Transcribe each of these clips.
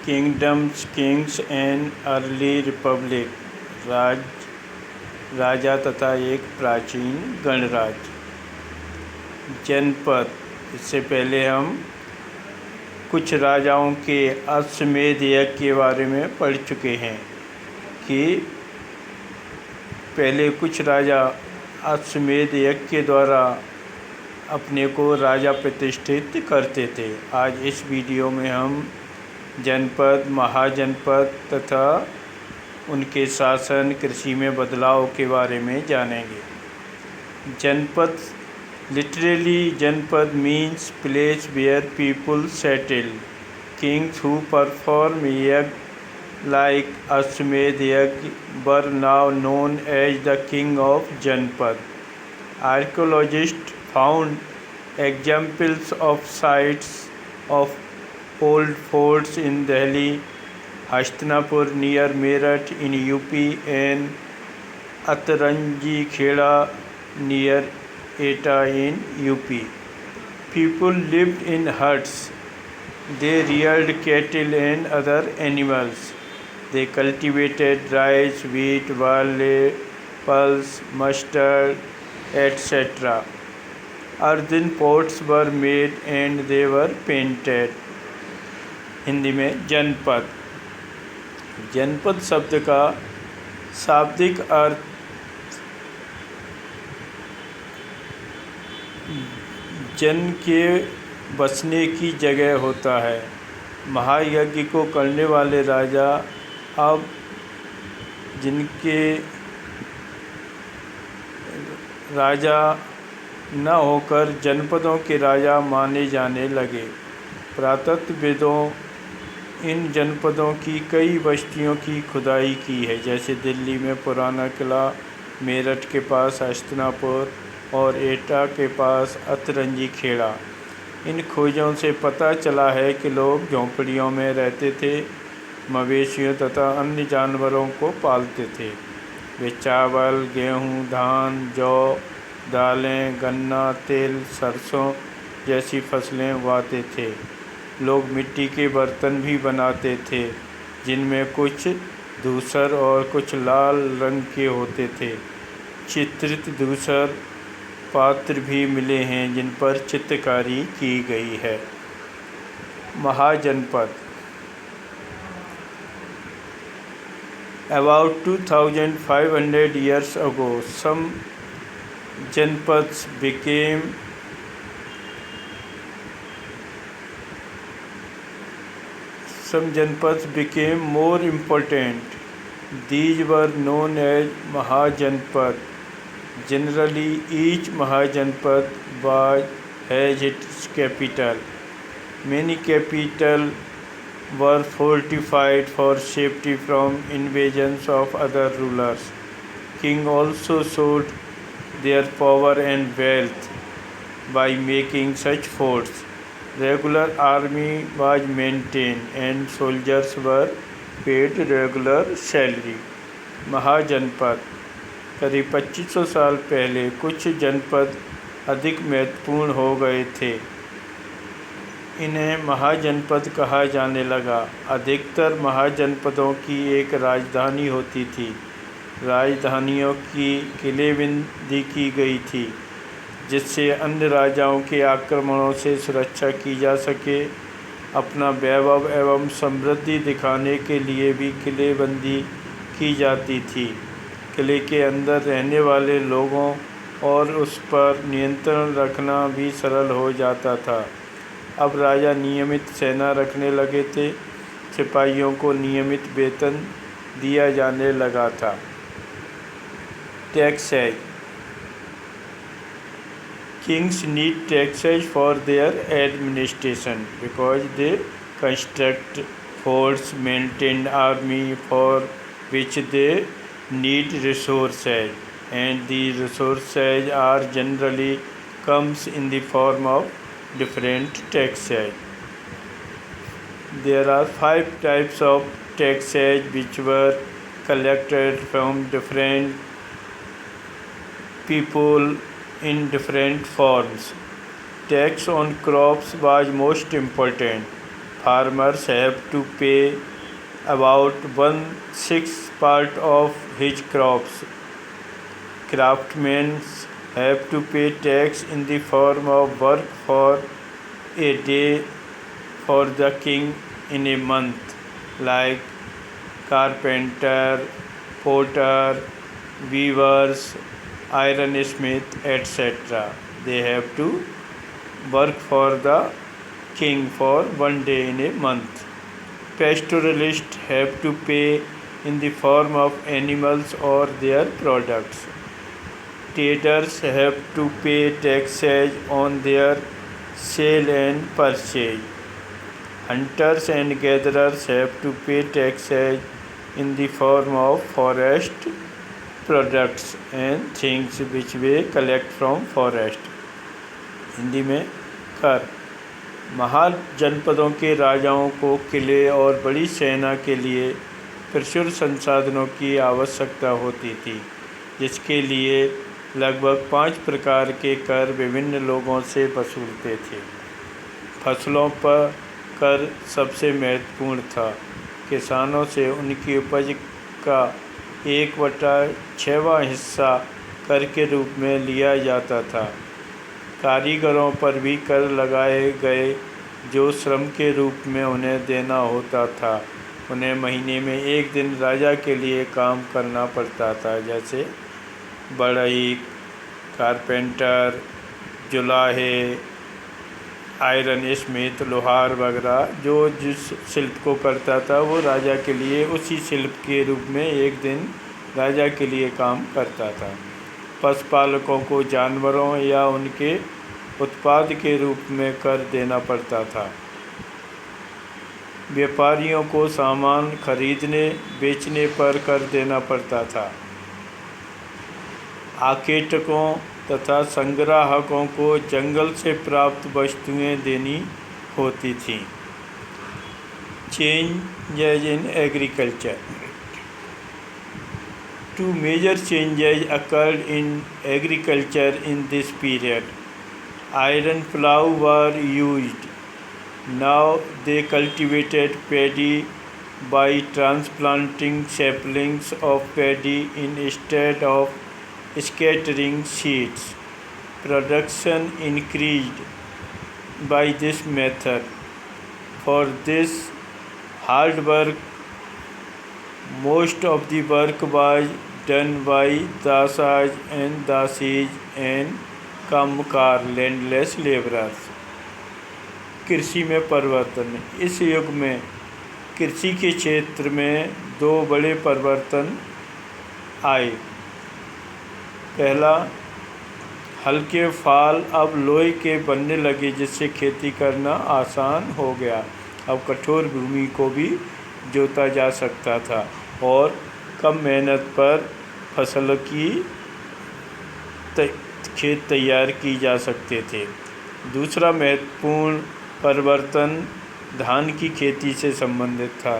Kingdoms, kings and early republic, राजा तथा एक प्राचीन गणराज्य। जनपद, इससे पहले हम कुछ राजाओं के अश्वमेध यज्ञ के बारे में पढ़ चुके हैं कि पहले कुछ राजा अश्वमेध यज्ञ के द्वारा अपने को राजा प्रतिष्ठित करते थे। आज इस वीडियो में हम जनपद, महाजनपद तथा उनके शासन, कृषि में बदलाव के बारे में जानेंगे। Janapada, literally janapada means place where people settle. Kings who perform yajna like Ashwamedh Yajna were now known as the king of Janpad. Archaeologists found examples of sites of old forts in Delhi, Hastinapur near Meerut in UP and Atranji Kheda near Etah in UP. People lived in huts. They reared cattle and other animals. They cultivated rice, wheat, barley, pulse, mustard, etc. Earthen pots were made and they were painted. Hindi में जनपद। जनपद शब्द का शाब्दिक अर्थ जन के बसने की जगह होता है। महायज्ञ को करने वाले राजा अब जिनके राजा न होकर जनपदों के राजा माने जाने लगे। पुरातत्वविदों इन जनपदों की कई बस्तियों की खुदाई की है, जैसे दिल्ली में पुराना किला, मेरठ के पास हस्तिनापुर और एटा के पास अतरंजी खेड़ा। इन खोजों से पता चला है कि लोग झोंपड़ियों में रहते थे, मवेशियों तथा अन्य जानवरों को पालते थे। वे चावल, गेहूँ, धान, जौ, दालें, गन्ना, तेल, सरसों जैसी फसलें उगाते थे। लोग मिट्टी के बर्तन भी बनाते थे, जिनमें कुछ धूसर और कुछ लाल रंग के होते थे। चित्रित धूसर पात्र भी मिले हैं जिन पर चित्रकारी की गई है। महाजनपद। About 2500 years ago, some janpads became more important. These were known as Mahajanpad. Generally, each Mahajanpad has its capital. Many capitals were fortified for safety from invasions of other rulers. Kings also showed their power and wealth by making such forts. Regular army was maintained and soldiers were paid regular salary. महाजनपद। करीब 2500 साल पहले कुछ जनपद अधिक महत्वपूर्ण हो गए थे। इन्हें महाजनपद कहा जाने लगा। अधिकतर महाजनपदों की एक राजधानी होती थी। राजधानियों की किलेबंदी की गई थी, जिससे अन्य राजाओं के आक्रमणों से सुरक्षा की जा सके। अपना वैभव एवं समृद्धि दिखाने के लिए भी किलेबंदी की जाती थी। किले के अंदर रहने वाले लोगों और उस पर नियंत्रण रखना भी सरल हो जाता था। अब राजा नियमित सेना रखने लगे थे। सिपाहियों को नियमित वेतन दिया जाने लगा था। Taxes. Kings need taxes for their administration because they construct forts, maintain army for which they need resources, and these resources are generally comes in the form of different taxes. There are 5 types of taxes which were collected from different people in different forms. Tax on crops was most important. farmers have to pay about 1/6 part of his crops. Craftsmen have to pay tax in the form of work for a day for the king in a month, like carpenter, potter, weavers, ironsmith, etc. They have to work for the king for one day in a month. Pastoralists have to pay in the form of animals or their products. Traders have to pay taxes on their sale and purchase. Hunters and gatherers have to pay taxes in the form of forest products and things which we collect from forest. Hindi में कर। महान जनपदों के राजाओं को किले और बड़ी सेना के लिए प्रचुर संसाधनों की आवश्यकता होती थी, जिसके लिए लगभग 5 प्रकार के कर विभिन्न लोगों से वसूलते थे। फसलों पर कर सबसे महत्वपूर्ण था। किसानों से उनकी उपज का 1/6वां हिस्सा कर के रूप में लिया जाता था। कारीगरों पर भी कर लगाए गए जो श्रम के रूप में उन्हें देना होता था। उन्हें महीने में एक दिन राजा के लिए काम करना पड़ता था, जैसे बढ़ई, कारपेंटर, जुलाहे, आयरन स्मिथ, लोहार वगैरह। जो जिस शिल्प को करता था वो राजा के लिए उसी शिल्प के रूप में एक दिन राजा के लिए काम करता था। पशुपालकों को जानवरों या उनके उत्पाद के रूप में कर देना पड़ता था। व्यापारियों को सामान खरीदने बेचने पर कर देना पड़ता था। आकेटकों तथा संग्राहकों को जंगल से प्राप्त वस्तुएं देनी होती थीं। Changes in agriculture. Two major changes occurred in agriculture in this period. Iron plough were used. Now they cultivated paddy by transplanting saplings of paddy instead of scattering seeds. Production increased by this method. For this hard work, most of the work was done by dasas and dasis and कामकार landless labourers. कृषि में परिवर्तन। इस युग में कृषि के क्षेत्र में 2 बड़े परिवर्तन आए। पहला, हल्के फाल अब लोहे के बनने लगे, जिससे खेती करना आसान हो गया। अब कठोर भूमि को भी जोता जा सकता था और कम मेहनत पर फसल की खेत तैयार की जा सकते थे। दूसरा महत्वपूर्ण परिवर्तन धान की खेती से संबंधित था।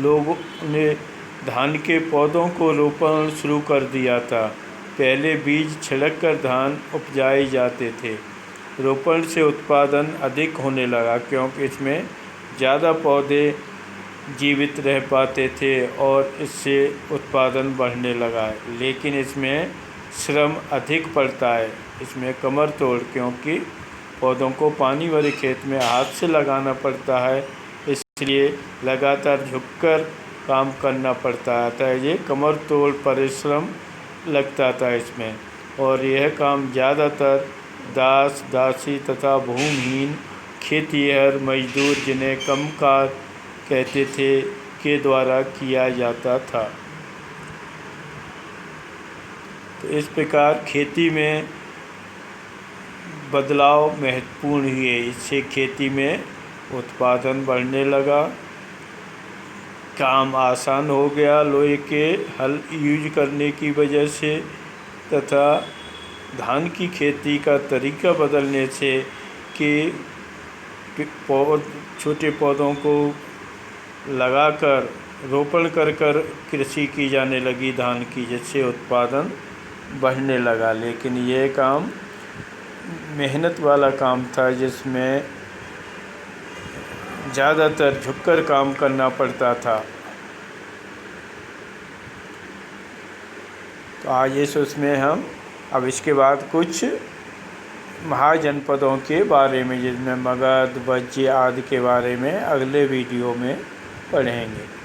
लोगों ने धान के पौधों को रोपण शुरू कर दिया था। पहले बीज छिड़ककर धान उपजाए जाते थे। रोपण से उत्पादन अधिक होने लगा, क्योंकि इसमें ज़्यादा पौधे जीवित रह पाते थे और इससे उत्पादन बढ़ने लगा। लेकिन इसमें श्रम अधिक पड़ता है। इसमें कमर तोड़, क्योंकि पौधों को पानी भरे खेत में हाथ से लगाना पड़ता है, इसलिए लगातार झुककर काम करना पड़ता था। ये कमर तोड़ परिश्रम लगता था इसमें, और यह काम ज़्यादातर दास, दासी तथा भूमिहीन खेतिहर मजदूर, जिन्हें कमकार कहते थे, के द्वारा किया जाता था। तो इस प्रकार खेती में बदलाव महत्वपूर्ण हुए। इससे खेती में उत्पादन बढ़ने लगा, काम आसान हो गया लोहे के हल यूज करने की वजह से, तथा धान की खेती का तरीका बदलने से कि छोटे पौधों को लगाकर रोपण कर कृषि की जाने लगी धान की, जिससे उत्पादन बढ़ने लगा। लेकिन यह काम मेहनत वाला काम था, जिसमें ज़्यादातर झुककर काम करना पड़ता था। तो आज इस उसमें हम अब इसके बाद कुछ महाजनपदों के बारे में, जिसमें मगध, वज्ज आदि के बारे में अगले वीडियो में पढ़ेंगे।